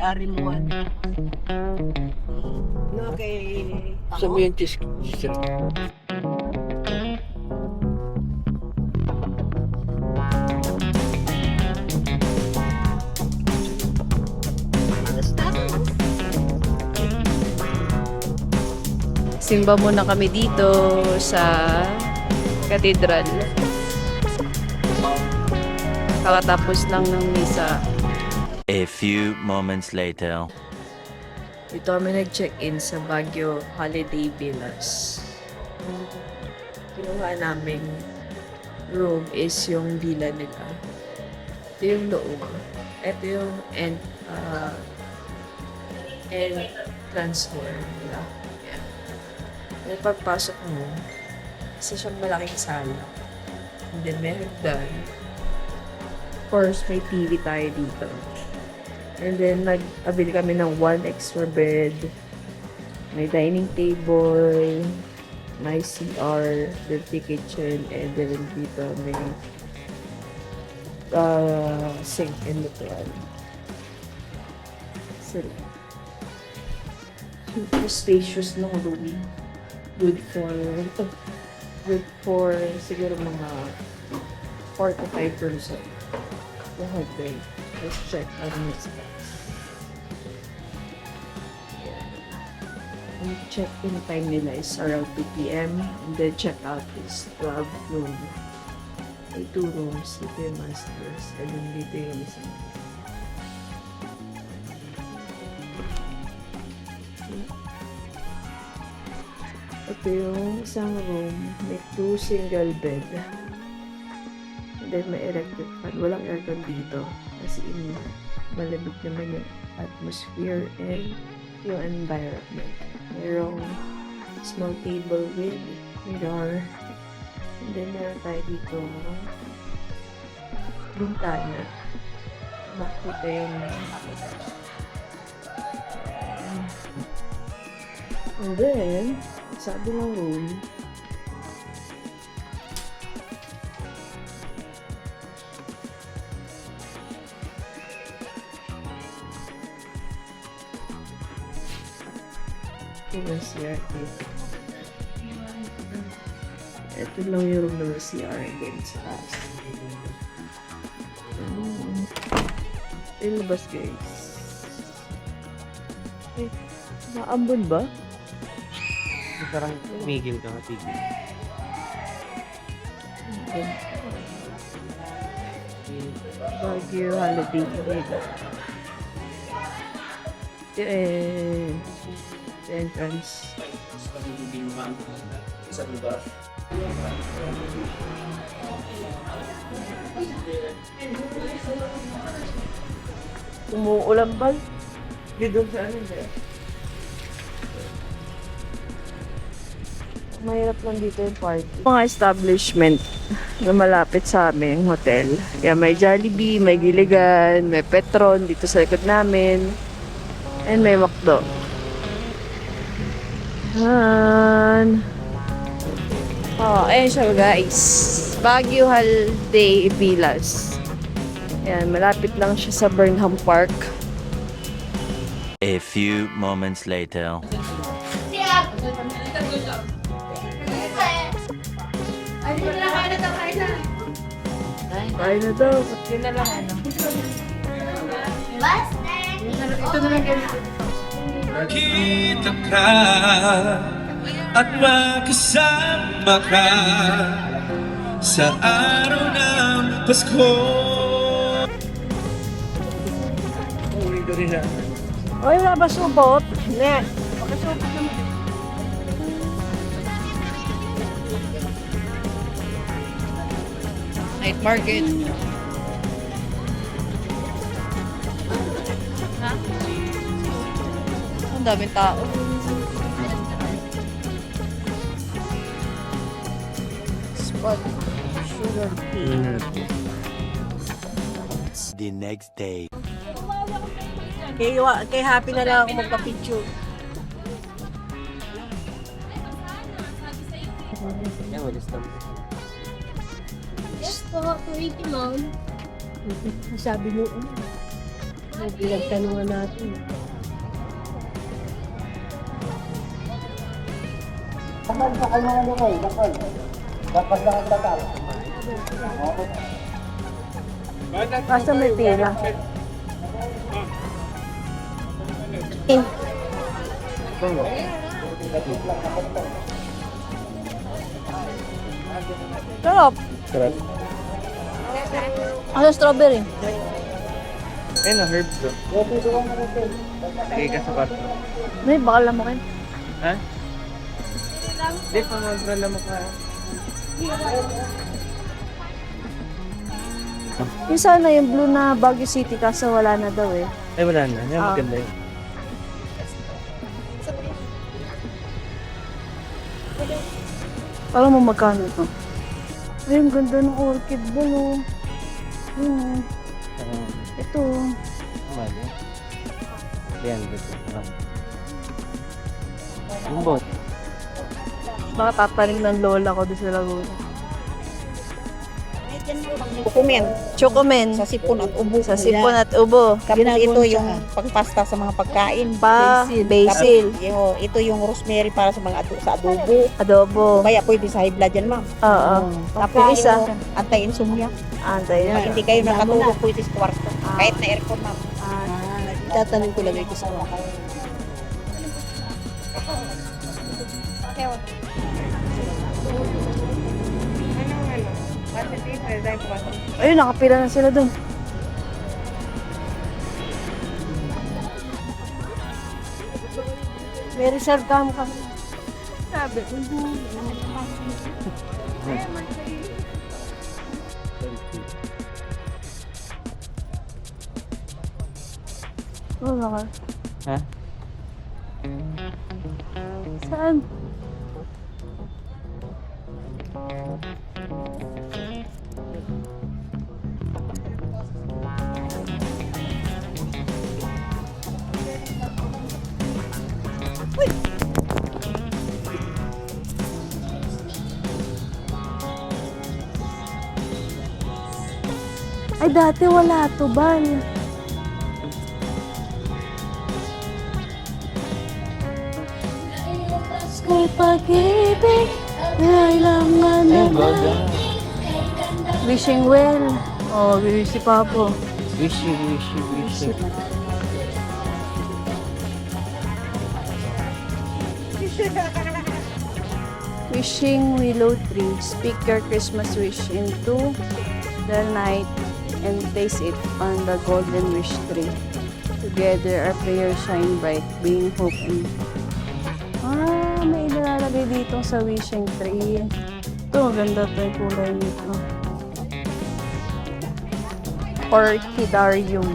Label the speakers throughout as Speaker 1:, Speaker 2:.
Speaker 1: Ari mo. No, kay...
Speaker 2: Saan mo yung cheese?
Speaker 3: Simba muna kami dito sa katedral. Kakatapos lang ng misa.
Speaker 4: A few moments later.
Speaker 3: Dito kami nag-check-in sa Baguio Holiday Villas. Kinuha namin room is yung villa nila. Ito yung loob. Ito yung entrance door nila. Yan. May pagpasok mo, isa siyang malaking sala. And then may hagdan. Of course, may TV tayo dito. And then, nag-abili kami ng 1 extra bed. May dining table. May CR. Dirty kitchen. And then, dito may sink and literal. So, super spacious ng room. Good for siguro mga 4 to 5 person. Okay. Let's check out the specs. Ang check-in time nila is around 2 p.m. And then check-out is 12 noon. May 2 rooms. Dito yung masters. And then dito yung isa. Ito yung isang room. May 2 single bed. And then may electric fan. Walang aircon dito. Kasi malamig naman yung atmosphere and yung environment. Mayroong small table with mirror. And then meron tayo dito bintana. Makita yung and then sabi ng room yung CR dito. Ito lang yung room ng CR din sa taas. Ilabas guys. Eh, naambon ba?
Speaker 2: Parang tumigil ka, tigil.
Speaker 3: Baguio Holiday Villa. The entrance. Umuulan ba? Dito sa ano ba? Mahirap lang dito yung party. Mga establishment na malapit sa amin, hotel. Kaya may Jollibee, may Giligan, may Petron dito sa likod namin. And may McDo. Yan. Oh, ayan siya guys. Baguio Holiday Villas. Ayan, malapit lang siya sa Burnham Park.
Speaker 4: A few moments later.
Speaker 3: Kain na daw.
Speaker 1: Yun na lang ano.
Speaker 3: Ito na lang ganito.
Speaker 5: Kita ka at makasama ka sa araw ng Pasko.
Speaker 2: Uwi ko rin na.
Speaker 1: Oy, wala ba subot? Ne. Pakasubot naman.
Speaker 3: Night market. Ha? Ang daming tao. Spot sugar tea.
Speaker 4: The next day.
Speaker 1: Kay happy na lang ako magpa-picture.
Speaker 2: Yan, walis lang.
Speaker 6: Yes po, 280 ma'am.
Speaker 1: Sabi mo, May pinagtanungan natin. Basta may pila. Sarap.
Speaker 2: Sarap.
Speaker 1: Ano strawberry?
Speaker 2: Ayun na, herbs to. Lagay ka sa kwarto.
Speaker 1: May bakal lang mo kayo.
Speaker 2: Ha? Hindi, pang-control mo ka.
Speaker 1: Yung sana yung blue na Baguio City kaso wala na daw eh.
Speaker 2: Ay, wala na. Yan, maganda yun.
Speaker 1: Alam mo magkano ito? Ay, ang ganda ng orchid ba no? Yun. Ito.
Speaker 2: Mali. Yan, dito. Yung bot.
Speaker 1: Baka tatanim ng lola ko doon sa Laguna.
Speaker 6: Kukumin
Speaker 1: Chocomen.
Speaker 6: sa sipon at ubo.
Speaker 1: Sa sipon at ubo.
Speaker 6: Tapos ito yung pagpasta sa mga pagkain.
Speaker 1: Basil.
Speaker 6: Ito yung rosemary para sa mga sa adobo.
Speaker 1: Adobo.
Speaker 6: Kaya pwede sa high blood yan, ma'am.
Speaker 1: Oo.
Speaker 6: Tapos
Speaker 1: Yung isa.
Speaker 6: anti-insomnia.
Speaker 1: Antay.
Speaker 6: Pag hindi kayo nakatulog, pwede sa kwarto. Kahit na aircon, ma'am.
Speaker 1: Tatanong ko lagay ko sa Ayun, nakapila na sila dun. May reserve ka mo kami. Sabi. Wala ka.
Speaker 2: Ha?
Speaker 1: Saan? Ay, dati wala to, Bal. Kung pag-ibig, kailangan na Wishing well. Oh, si Papo.
Speaker 2: Wishy.
Speaker 1: Wishing willow tree. Speak your Christmas wish into the night and place it on the golden wish tree. Together our prayers shine bright, being hope and... may ilalagay dito sa wishing tree. Ito, maganda ito yung kulay nito. Orchidarium.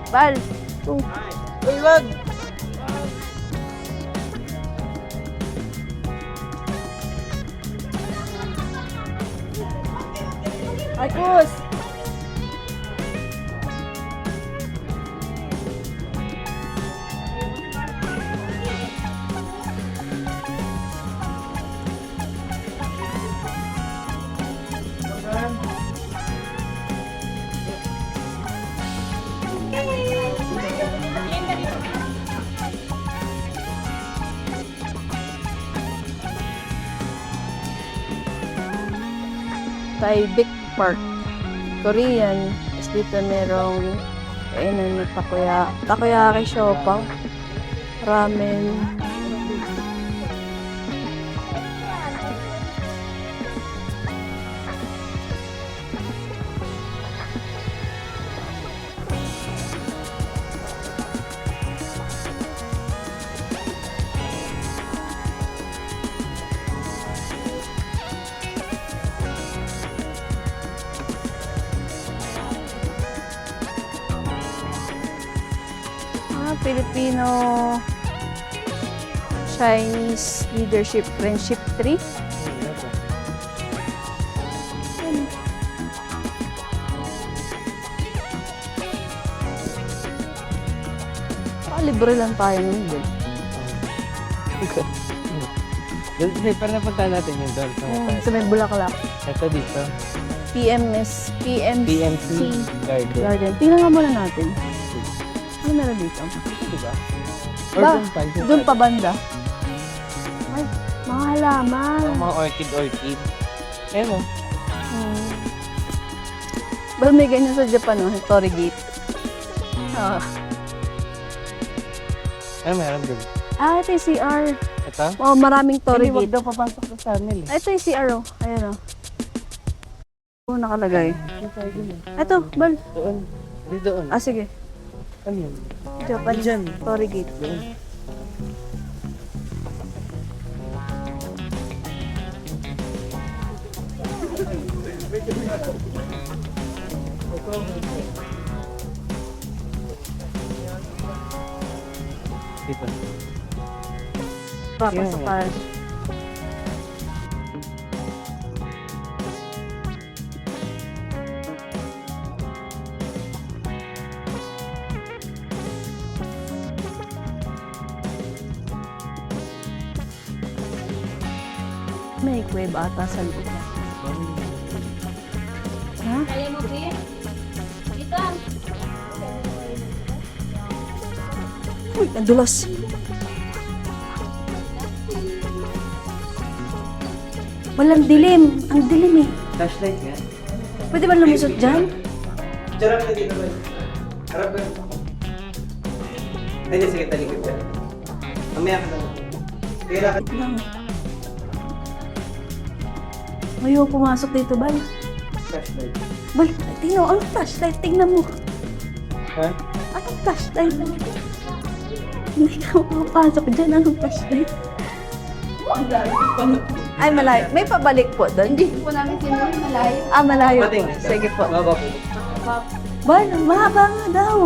Speaker 1: Bal! Ito. Uy, wag! Ay, kus! Taibik Park. Korean. Tapos dito merong kainan na takoyaki siopaw. Ramen. Filipino Chinese Leadership Friendship Tree. Libre lang tayo nun din.
Speaker 2: Para napunta natin yung doon.
Speaker 1: Sa may bulaklak.
Speaker 2: Ito dito.
Speaker 1: PMC
Speaker 2: Garden.
Speaker 1: Garden. Tingnan nga muna natin. Ano meron dito?
Speaker 2: Diba? Or
Speaker 1: Ba,
Speaker 2: doon pa, doon
Speaker 1: doon
Speaker 2: pa.
Speaker 1: pa banda. Ay, mga halaman.
Speaker 2: Ang mga orchid. Ayan o.
Speaker 1: Well, may ganyan sa Japan, no? Torii Gate. Ah,
Speaker 2: Ano meron doon?
Speaker 1: ito yung CR.
Speaker 2: Ito?
Speaker 1: Oh, maraming Torii
Speaker 2: Hindi, wag
Speaker 1: Gate.
Speaker 2: daw papasok sa tunnel eh.
Speaker 1: Ito yung CR, oh. Ayan, oh. Oo, nakalagay. Ito, Bal.
Speaker 2: Doon. Hindi doon.
Speaker 1: Ah, sige.
Speaker 2: Ano yun?
Speaker 1: Japan.
Speaker 2: Diyan.
Speaker 1: Torii Gate.
Speaker 2: Doon. Dito.
Speaker 1: Papasok ka. May web ata sa loob. Ha?
Speaker 7: Kaya mo, Pin? Dito.
Speaker 1: Uy, ang dulas. Walang dilim. Ang dilim eh.
Speaker 2: Flashlight nga.
Speaker 1: Pwede ba lumusot dyan?
Speaker 2: Charap na dito ba? Harap ba? Hindi, sige, talikod ka. Mamaya ka lang. Kaya
Speaker 1: Wait lang. Ayaw pumasok dito, Bal.
Speaker 2: flashlight.
Speaker 1: Bal, tingnan mo. Anong flashlight? Tingnan mo.
Speaker 2: Ha?
Speaker 1: Anong flashlight? Hindi ka makapasok dyan. Anong flashlight? Ay, malayo. May pabalik po doon.
Speaker 7: Hindi po namin sinuwi malayo.
Speaker 1: Ah, malayo po.
Speaker 2: Pating.
Speaker 1: Sige po.
Speaker 2: Baba po.
Speaker 1: Bal, mahaba nga daw.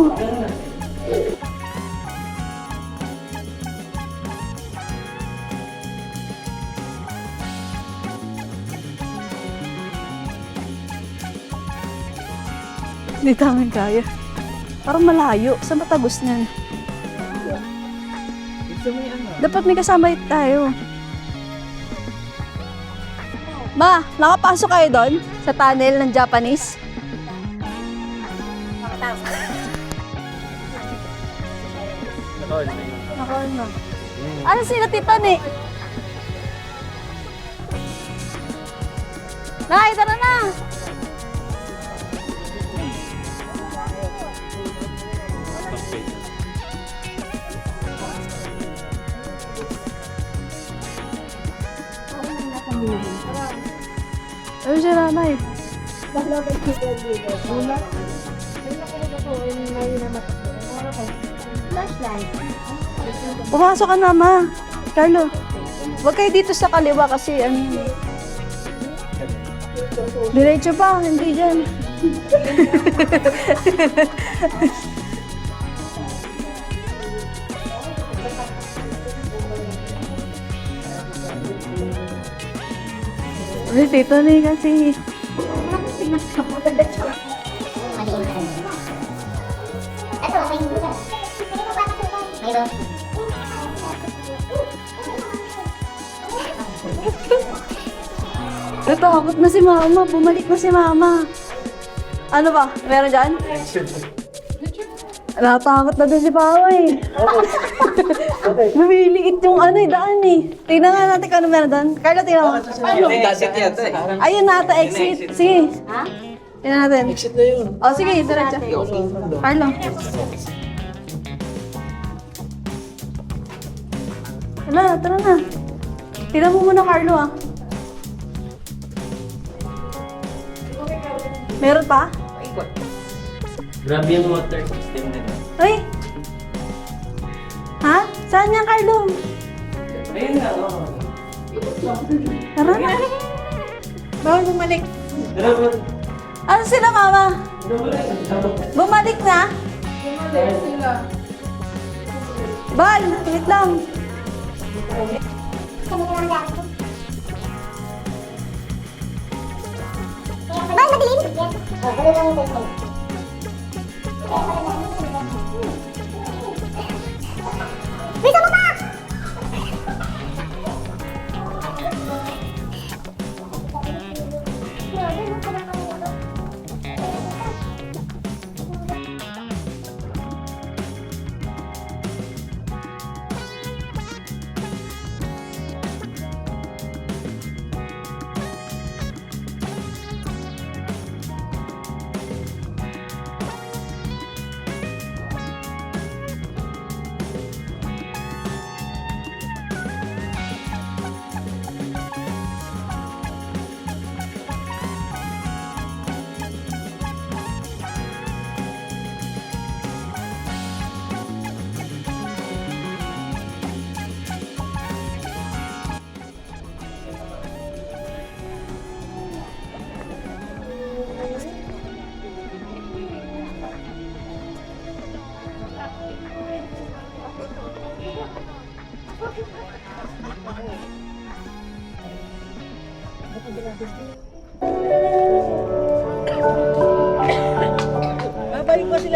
Speaker 1: Hindi namin kaya. Parang malayo. Sa matagos niyan.
Speaker 2: Gusto mo yung ano?
Speaker 1: Dapat may kasama tayo. Ma, nakapasok kayo doon? Sa tunnel ng Japanese? Nakaon na. Ano sila tita ni? Nay, tara na! Ano siya nanay? Pumasok ka na, ma. Carlo, huwag kayo dito sa kaliwa kasi ano. Diretso pa, hindi dyan. Uy, tito na kasi. Natakot na si mama. Bumalik na si mama. Ano ba? Meron dyan? Natakot na doon si Pao eh. Lumiliit yung ano eh, daan eh. Tingnan nga natin kung ano meron doon. Carlo, tingnan mo.
Speaker 2: Exit yata eh.
Speaker 1: Ayun nata, exit. Sige.
Speaker 7: Ha?
Speaker 1: Tingnan natin.
Speaker 2: Exit na yun.
Speaker 1: O sige, diretso. Carlo. Tara na. Tingnan mo muna, Carlo ah. Meron pa?
Speaker 2: Grabe yung water system nila.
Speaker 1: Uy! Ha? Saan yan, Carlo?
Speaker 2: Ayun na, oh.
Speaker 1: Tara na.
Speaker 6: Bawal bumalik.
Speaker 1: Ano sila, mama? Bumalik na? Bal, wait lang.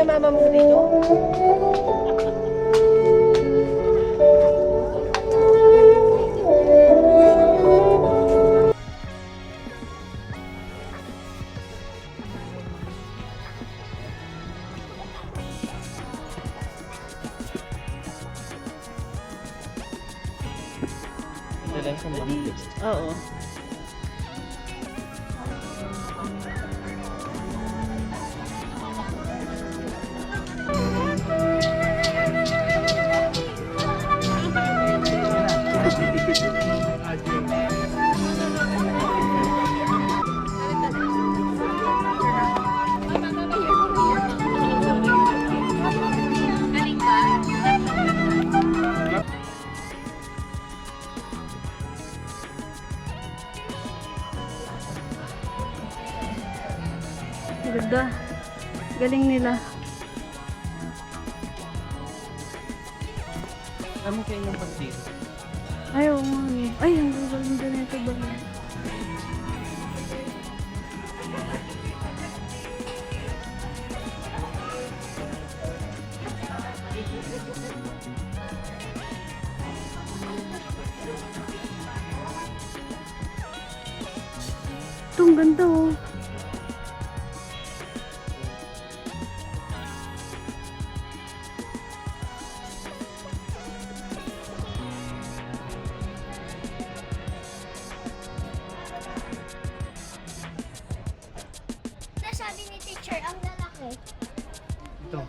Speaker 6: na mama mo dito?
Speaker 1: Oo.
Speaker 7: Galing ba?
Speaker 1: Ganda. Galing nila.
Speaker 2: Ano kayo yung pagdito?
Speaker 1: Ay, oo nga. Ay, ang gaganda nito ba? Ito, ang ganda oh.
Speaker 8: Sabi ni teacher, ang lalaki.
Speaker 2: Ito.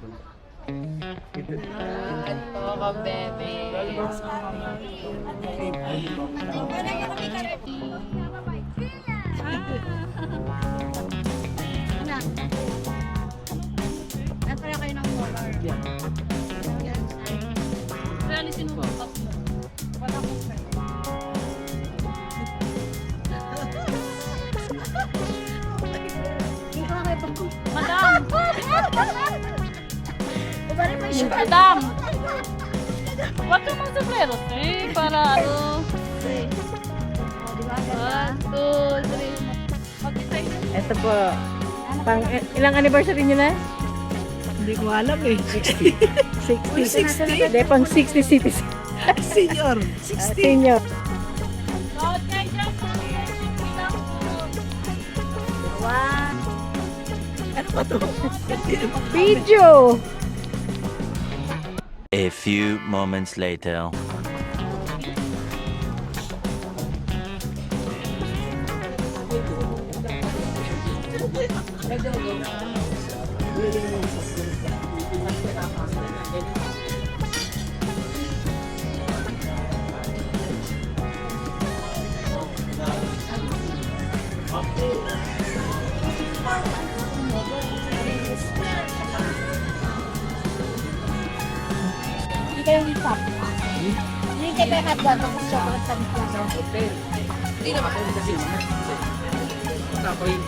Speaker 7: Nagpala kayo ng color. Kaya alisin mo cup mo. Wala ko sa'yo. Madam! Madam! Huwag ka mong sombrero, eh, para ano. 1, 2, 3. Mag-design na.
Speaker 6: Ito po. Ilang anniversary nyo na?
Speaker 9: Hindi ko alam eh.
Speaker 6: 60.
Speaker 9: 60?
Speaker 6: Hindi, pang 60 cities.
Speaker 9: Senior. 60.
Speaker 6: Senior.
Speaker 7: Bawat kayo dyan, mga bilang ko.
Speaker 9: Ano ba to?
Speaker 6: Video!
Speaker 4: A few moments later.
Speaker 8: Hindi kayo hip-hop. Hindi kayo hot-dog. Tapos chocolate sa bigla.
Speaker 2: Hindi naman kasi tapos yung